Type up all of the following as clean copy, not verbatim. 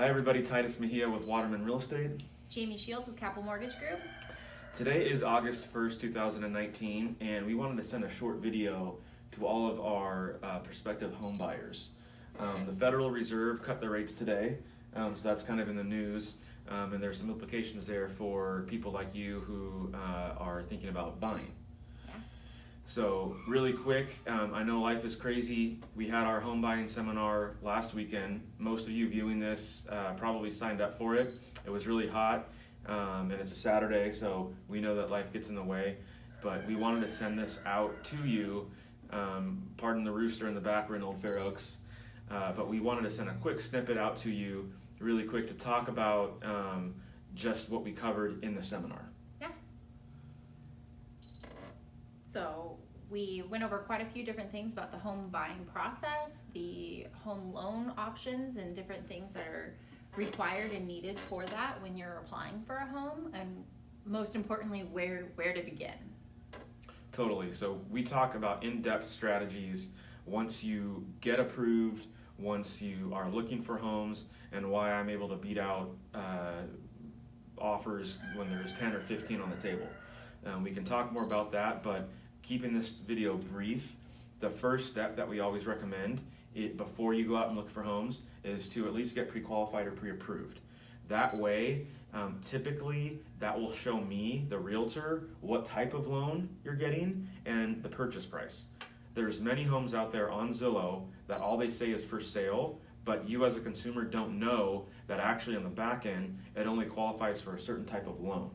Hi everybody, Titus Mejia with Waterman Real Estate. Jamie Shields with Capital Mortgage Group. Today is August 1st, 2019, and we wanted to send a short video to all of our prospective home buyers. The Federal Reserve cut their rates today, so that's kind of in the news, and there's some implications there for people like you who are thinking about buying. So really quick, I know life is crazy. We had our home buying seminar last weekend. Most of you viewing this probably signed up for it. It was really hot, and it's a Saturday, so we know that life gets in the way. But we wanted to send this out to you. Pardon the rooster in the back, we're in Old Fair Oaks. But we wanted to send a quick snippet out to you really quick to talk about just what we covered in the seminar. So we went over quite a few different things about the home buying process, the home loan options, and different things that are required and needed for that when you're applying for a home, and most importantly, where to begin. Totally. So we talk about in-depth strategies once you get approved, once you are looking for homes, and why I'm able to beat out offers when there's 10 or 15 on the table. We can talk more about that, but keeping this video brief, the first step that we always recommend before you go out and look for homes is to at least get pre-qualified or pre-approved. That way, typically that will show me, the realtor, what type of loan you're getting and the purchase price. There's many homes out there on Zillow that all they say is for sale, but you as a consumer don't know that actually on the back end, it only qualifies for a certain type of loan.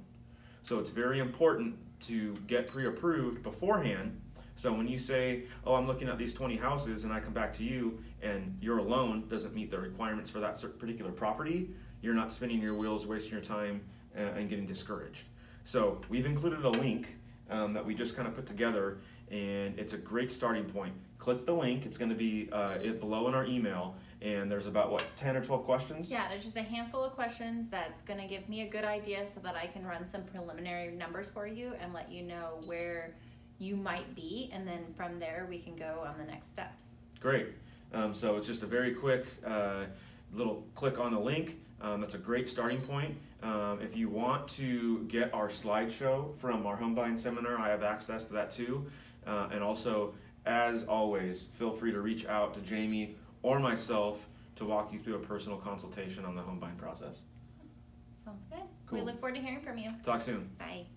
So it's very important to get pre-approved beforehand. So when you say, oh, I'm looking at these 20 houses, and I come back to you and your loan doesn't meet the requirements for that particular property, you're not spinning your wheels, wasting your time, and getting discouraged. So we've included a link that we just kind of put together, and it's a great starting point. Click the link, it's going to be below in our email, and there's about 10 or 12 questions? Yeah, there's just a handful of questions that's going to give me a good idea so that I can run some preliminary numbers for you and let you know where you might be, and then from there we can go on the next steps. Great. So it's just a very quick little click on the link. That's a great starting point. If you want to get our slideshow from our home buying seminar, I have access to that too. And also, as always, feel free to reach out to Jamie or myself to walk you through a personal consultation on the home buying process. Sounds good. Cool. We look forward to hearing from you. Talk soon. Bye.